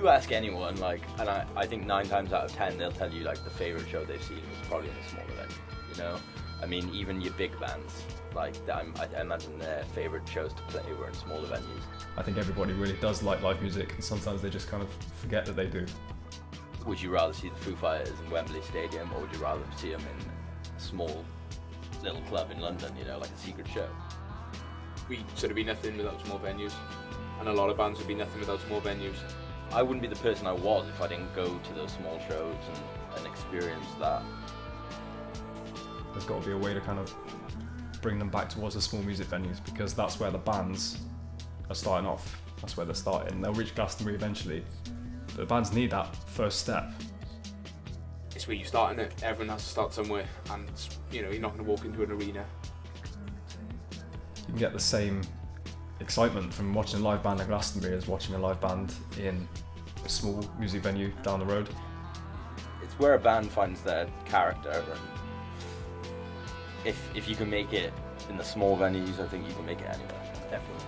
ask anyone, like, and I think 9 times out of 10 they'll tell you like the favourite show they've seen was probably in a smaller venue, you know? I mean, even your big bands, like, I imagine their favourite shows to play were in smaller venues. I think everybody really does like live music, and sometimes they just kind of forget that they do. Would you rather see the Foo Fighters in Wembley Stadium, or would you rather see them in a small little club in London, you know, like a secret show? We sort of be nothing without small venues, and a lot of bands would be nothing without small venues. I wouldn't be the person I was if I didn't go to those small shows and experience that. There's got to be a way to kind of bring them back towards the small music venues, because that's where the bands are starting off. That's where they're starting. They'll reach Glastonbury eventually. But the bands need that first step. It's where you start, and everyone has to start somewhere, and you know, you're not going to walk into an arena. You can get the same excitement from watching a live band at Glastonbury as watching a live band in a small music venue down the road. It's where a band finds their character, and if you can make it in the small venues, I think you can make it anywhere, definitely.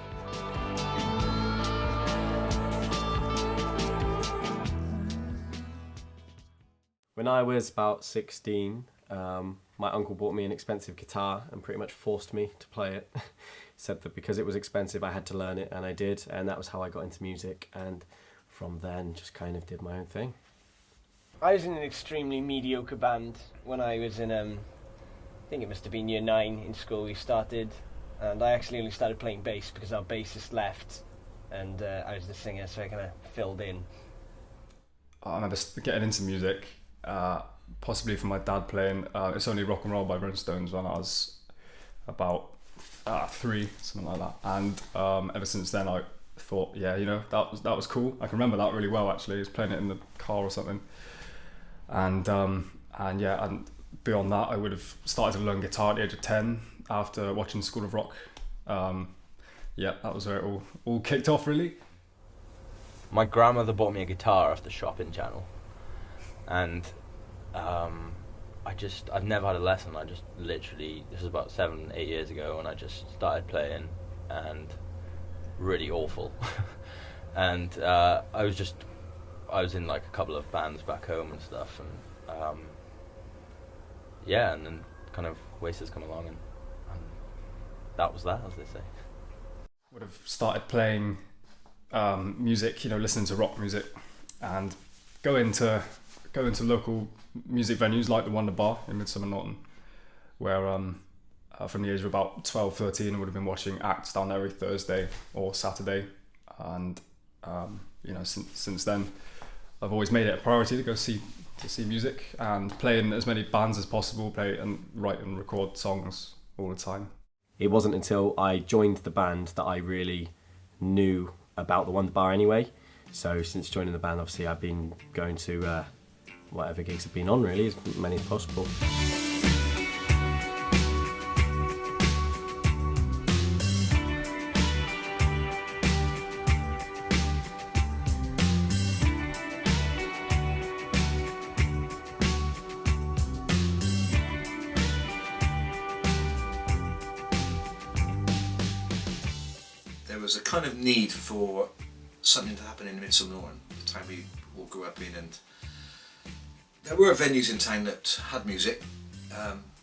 When I was about 16, my uncle bought me an expensive guitar and pretty much forced me to play it. Said that because it was expensive I had to learn it, and I did, and that was how I got into music, and from then just kind of did my own thing. I was in an extremely mediocre band when I was in, I think it must have been year 9 in school we started, and I actually only started playing bass because our bassist left, and I was the singer, so I kind of filled in. I remember getting into music, possibly from my dad playing It's Only Rock and Roll by Rolling Stones when I was about 3, something like that, and ever since then I thought, yeah, you know, that was cool. I can remember that really well actually. I was playing it in the car or something, and yeah, and beyond that I would have started to learn guitar at the age of 10 after watching School of Rock. Yeah, that was where it all kicked off really. My grandmother bought me a guitar off the shopping channel, and I've never had a lesson. I just literally, this was about 7-8 years ago, and I just started playing, and really awful. And I was in like a couple of bands back home and stuff, and yeah, and then kind of Wasters come along, and that was that, as they say. Would have started playing music, you know, listening to rock music, and go into local music venues like the Wonder Bar in Midsummer Norton, where from the age of about 12, 13 I would have been watching acts down there every Thursday or Saturday, and you know, since then I've always made it a priority to go see music and play in as many bands as possible, play and write and record songs all the time. It wasn't until I joined the band that I really knew about the Wonder Bar anyway. So since joining the band, obviously I've been going to whatever gigs have been on, really, as many as possible. There was a kind of need for something to happen in Midsummer Norton, the town we all grew up in, and there were venues in town that had music,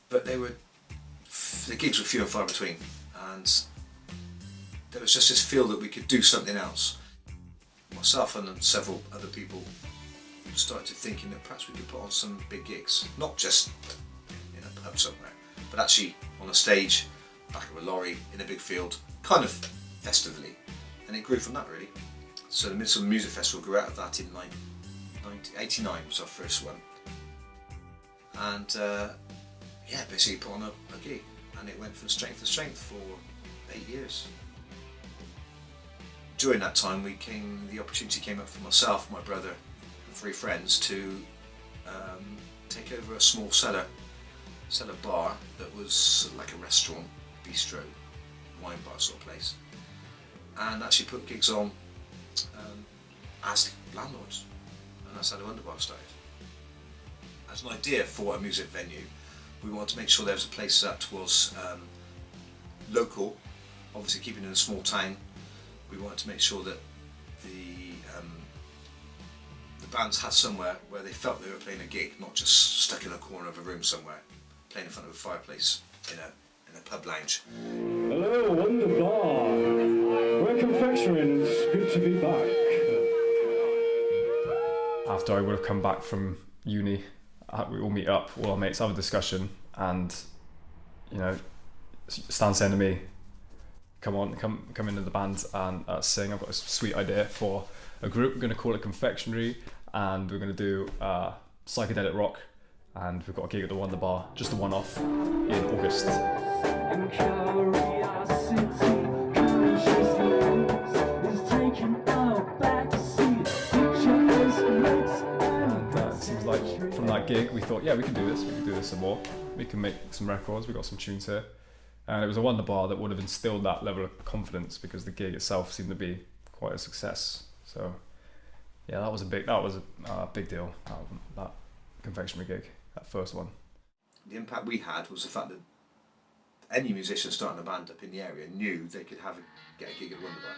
but the gigs were few and far between, and there was just this feel that we could do something else. Myself and several other people started thinking that perhaps we could put on some big gigs, not just in a pub somewhere, but actually on a stage, back of a lorry, in a big field, kind of festively, and it grew from that really. So the Midsummer Music Festival grew out of that in 1989 was our first one, and yeah, basically put on a gig, and it went from strength to strength for 8 years. During that time the opportunity came up for myself, my brother and 3 friends to take over a small cellar bar that was like a restaurant, bistro, wine bar sort of place, and actually put gigs on as landlords, and that's how the Wonder Bar started. As an idea for a music venue, we wanted to make sure there was a place that was local, obviously keeping in a small town. We wanted to make sure that the the bands had somewhere where they felt they were playing a gig, not just stuck in a corner of a room somewhere, playing in front of a fireplace in a pub lounge. Hello, Wonder Bar. We're Confectionery and it's good to be back. After I would have come back from uni, we all meet up, all our mates have a discussion, and Stan saying to me, come into the band and sing. I've got a sweet idea for a group. We're going to call it Confectionery, and we're going to do psychedelic rock, and we've got a gig at the Wonder Bar, just a one-off in August. And it seems like from that gig we thought, yeah, we can do this some more. We can make some records, we got some tunes here. And it was a Wonder Bar that would have instilled that level of confidence because the gig itself seemed to be quite a success. So, yeah, that was a big deal. That Confectionery gig, that first one. The impact we had was the fact that any musician starting a band up in the area knew they could get a gig at Wonder Bar.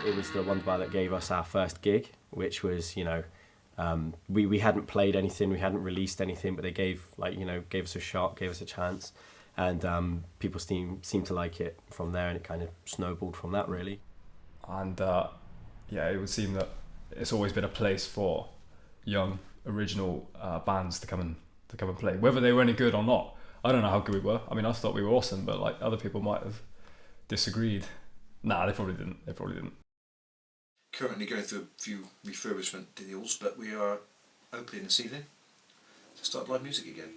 It was the Wonder Bar that gave us our first gig, which was, we hadn't played anything, we hadn't released anything, but they gave us a shot, gave us a chance, and people seemed to like it from there, and it kind of snowballed from that, really. And it would seem that it's always been a place for young original bands to come and play, whether they were any good or not. I don't know how good we were. I mean, I thought we were awesome, but like other people might have disagreed. Nah, they probably didn't. Currently going through a few refurbishment deals, but we are opening this evening to start live music again.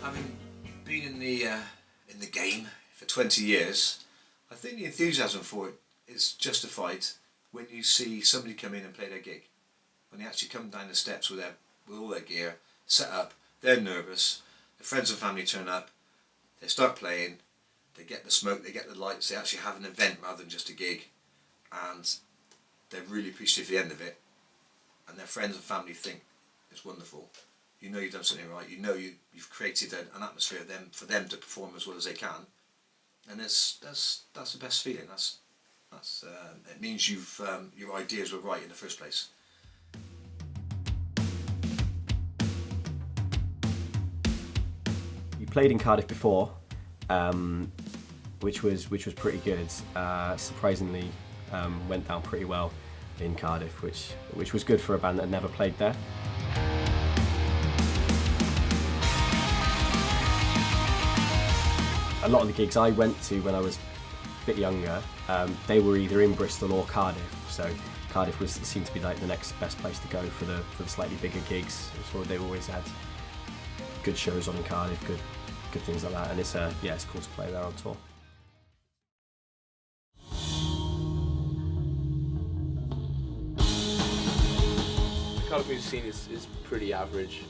Having been in the game for 20 years, I think the enthusiasm for it is justified when you see somebody come in and play their gig. When they actually come down the steps with all their gear set up, they're nervous, their friends and family turn up, they start playing, they get the smoke, they get the lights, they actually have an event rather than just a gig, and they're really appreciative at the end of it, and their friends and family think it's wonderful. You know you've done something right, you know you've created an atmosphere for them to perform as well as they can. And that's the best feeling. It means your ideas were right in the first place. We played in Cardiff before, which was pretty good. Surprisingly, went down pretty well in Cardiff, which was good for a band that had never played there. A lot of the gigs I went to when I was a bit younger, they were either in Bristol or Cardiff. So Cardiff seemed to be like the next best place to go for the slightly bigger gigs. So they always had good shows on in Cardiff, good things like that, and it's cool to play there on tour. The Cardiff music scene is pretty average.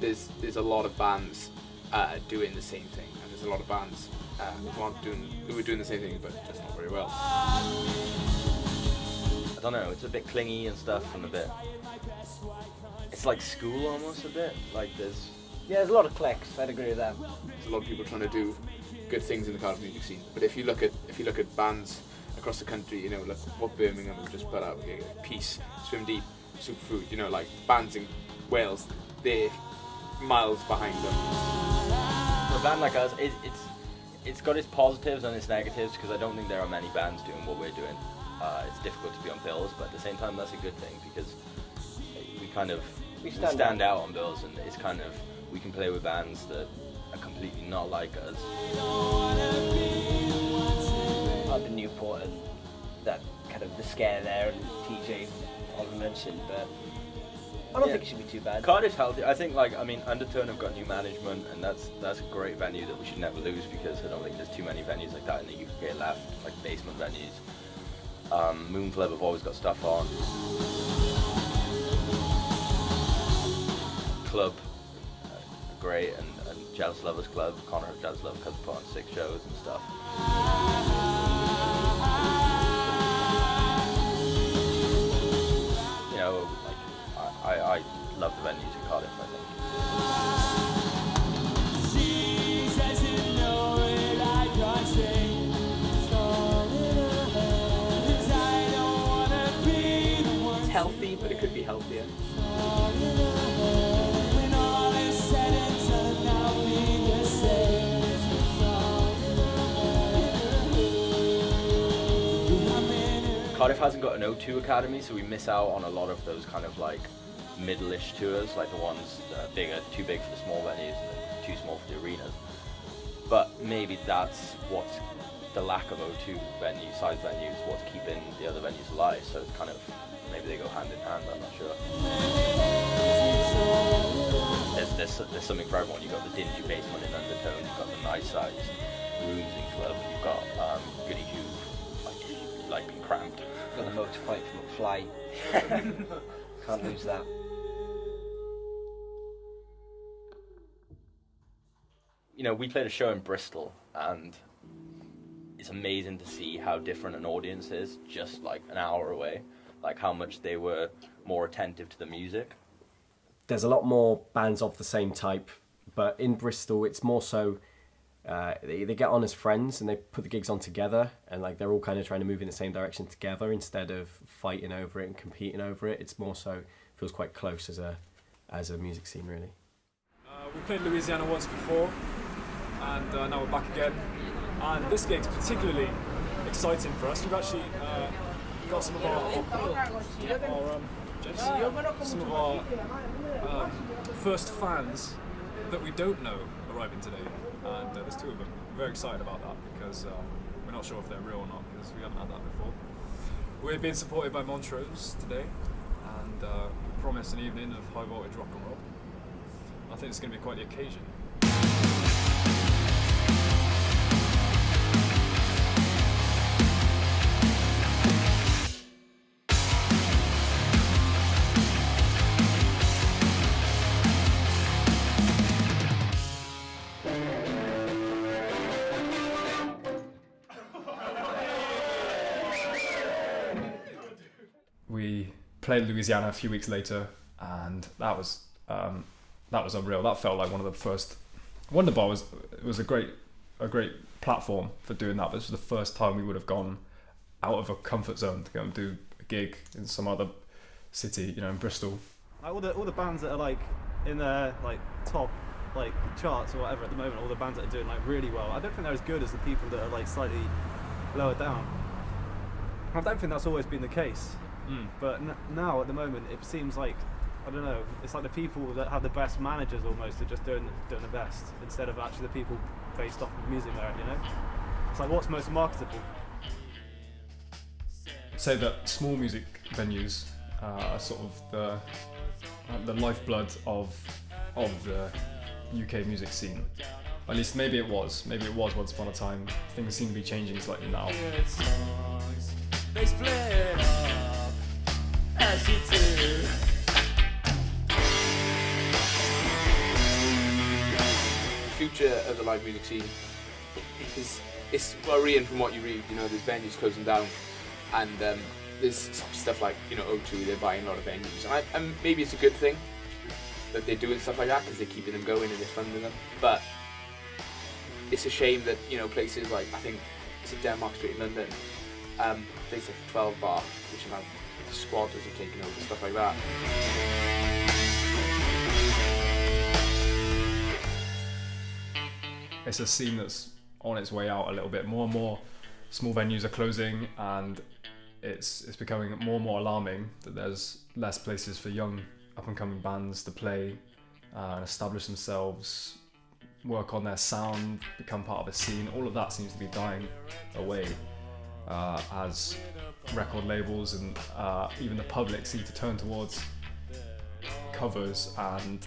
There's a lot of bands doing the same thing, and there's a lot of bands who were doing the same thing, but just not very well. I don't know, it's a bit clingy and stuff, and it's like school almost a bit, like there's a lot of clicks, I'd agree with that. There's a lot of people trying to do good things in the Cardiff music scene, but if you look at bands across the country, like what Birmingham have just put out, Peace, Swim Deep, Superfood, like bands in Wales, they're miles behind them. For a band like us, it's got its positives and its negatives, because I don't think there are many bands doing what we're doing. It's difficult to be on bills, but at the same time that's a good thing, because we stand out on bills, and it's kind of, we can play with bands that are completely not like us. Up in Newport, and that kind of the scare there, and TJ Oliver mentioned, but I don't think it should be too bad. Cardiff's healthy. I think, Undertone have got new management, and that's a great venue that we should never lose, because I don't think there's too many venues like that in the UK left, like basement venues. Moon Club have always got stuff on. Club, great, and Jazz Lovers Club, Connor at Jazz Lovers Club put on 6 shows and stuff. You know, like I love the venues in Cardiff, I think. It's healthy, but it could be healthier. Cardiff hasn't got an O2 academy, so we miss out on a lot of those kind of like middle-ish tours, like the ones that are bigger, too big for the small venues and too small for the arenas. But maybe that's what's the lack of O2 venues, size venues, what's keeping the other venues alive. So it's kind of, maybe they go hand in hand, I'm not sure. There's something for everyone. You've got the dingy basement in Undertone, you've got the nice size rooms in club, you've got Goody Hugh, like being cramped. Got the motorbike from Fly. Can't lose that. You know, we played a show in Bristol, and it's amazing to see how different an audience is just like an hour away, like how much they were more attentive to the music. There's a lot more bands of the same type, but in Bristol it's more so they get on as friends and they put the gigs on together, and like they're all kind of trying to move in the same direction together instead of fighting over it and competing over it. It's more so feels quite close as a music scene, really. We played Louisiana once before, and now we're back again. And this gig's particularly exciting for us. We've actually got some of our first fans that we don't know arriving today, and there's 2 of them. We're very excited about that because we're not sure if they're real or not, because we haven't had that before. We're being supported by Montroze today, and we promise an evening of high voltage rock and roll. I think it's going to be quite the occasion. We played Louisiana a few weeks later, and that was unreal. That felt like one of the first. Wonder Bar was a great platform for doing that. But this was the first time we would have gone out of a comfort zone to go and do a gig in some other city, you know, in Bristol. Like all the bands that are like in their like top like charts or whatever at the moment, all the bands that are doing like really well, I don't think they're as good as the people that are like slightly lower down. I don't think that's always been the case. But now at the moment it seems like, I don't know, it's like the people that have the best managers almost are just doing the best, instead of actually the people based off of music merit, you know? It's like, what's most marketable? Say that small music venues are sort of the lifeblood of the UK music scene. At least maybe it was once upon a time. Things seem to be changing slightly now. They split up as you do. The future of the live music scene is worrying from what you read. You know, there's venues closing down, and there's stuff like, you know, O2, they're buying a lot of venues, and maybe it's a good thing that they're doing stuff like that because they're keeping them going and they're funding them. But it's a shame that, you know, places like, I think it's in Denmark Street in London, places like 12 Bar, which have had squatters have taken over, stuff like that. It's a scene that's on its way out a little bit. More and more small venues are closing, and it's becoming more and more alarming that there's less places for young up-and-coming bands to play and establish themselves, work on their sound, become part of a scene. All of that seems to be dying away as record labels and even the public seem to turn towards covers and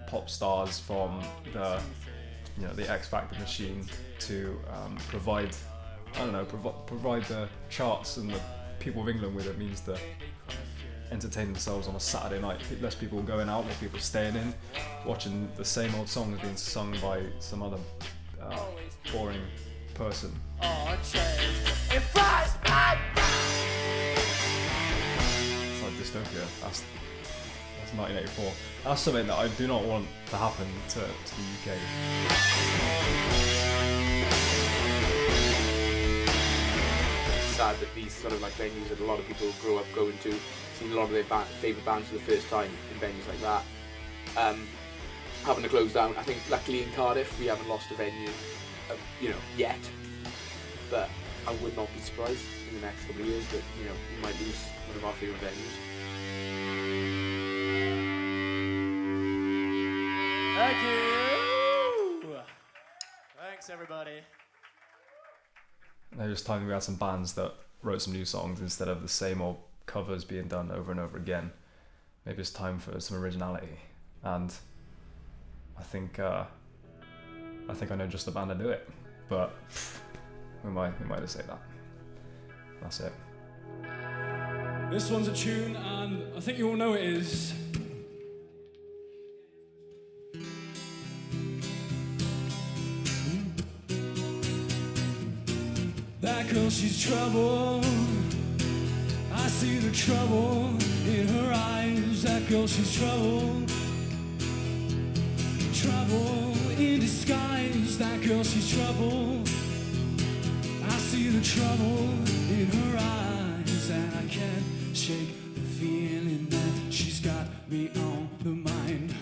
pop stars from the X Factor machine to provide the charts and the people of England with it means to entertain themselves on a Saturday night. Less people going out, more people staying in, watching the same old songs being sung by some other boring person. It's like dystopia. That's 1984. That's something that I do not want to happen to the UK. Sad that these sort of like venues that a lot of people grow up going to, seeing a lot of their favourite bands for the first time in venues like that, having to close down. I think luckily in Cardiff we haven't lost a venue, yet, but I would not be surprised in the next couple of years that we might lose one of our favourite venues. Thank you. Thanks, everybody. Maybe it's time we had some bands that wrote some new songs instead of the same old covers being done over and over again. Maybe it's time for some originality. And I think I know just the band to do it. But who am I to say that? That's it. This one's a tune, and I think you all know it is. That girl, she's trouble. I see the trouble in her eyes. That girl, she's trouble. Trouble in disguise. That girl, she's trouble. I see the trouble in her eyes, and I can't shake the feeling that she's got me on the mind.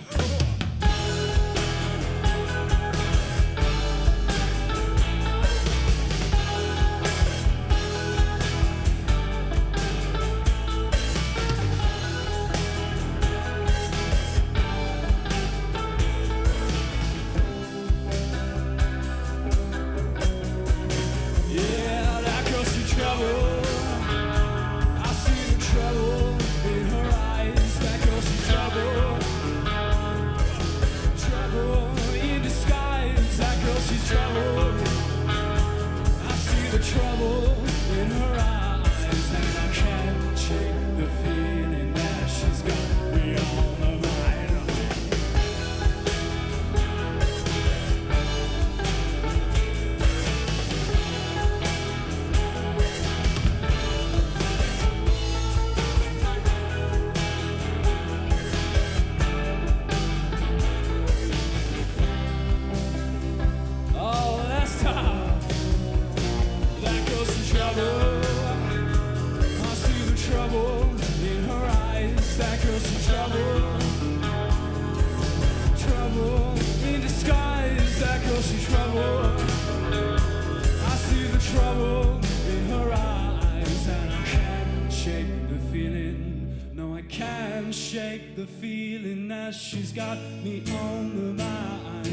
She's got me on the mind.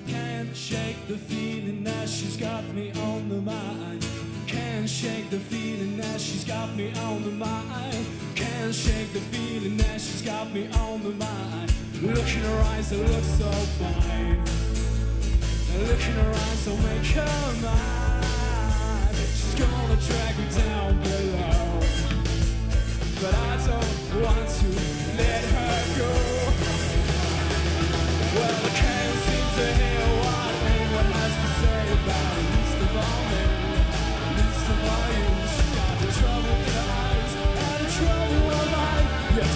Can't shake the feeling that she's got me on the mind. Can't shake the feeling that she's got me on the mind. Can't shake the feeling that she's got me on the mind. Look in her eyes, they look so fine. Look in her eyes, don't make her mine. She's gonna drag me down below, but I don't want to let her go. Well, I can't seem to hear what anyone has to say about it. Least of all me, least of all you. She's got the trouble in her eyes and the trouble of mine. Yes,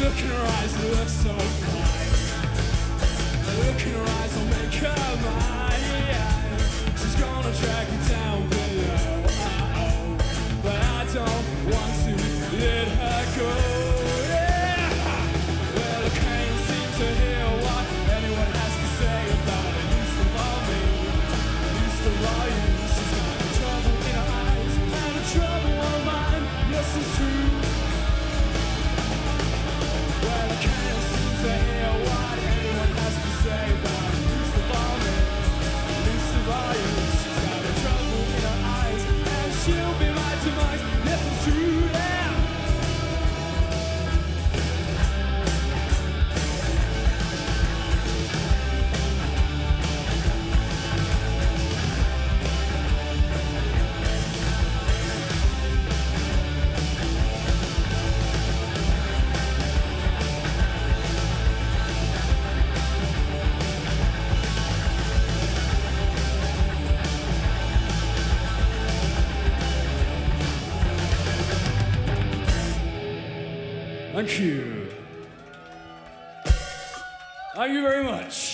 look in her eyes, they look so fine. Look in her eyes, will make her mine. She's gonna drag me down below, but I don't want to let her go. Yeah. Well, I can't seem to hear what anyone has to say about it. Least of all me, least of all you. She's got the trouble in her eyes and the trouble of mine. Yes, it's true. Well, I can't seem to hear what anyone has to say about it. Least of all me, least of all you. She's got the trouble in her eyes, and she'll be my demise. Yes, it's true. Thank you. Thank you very much.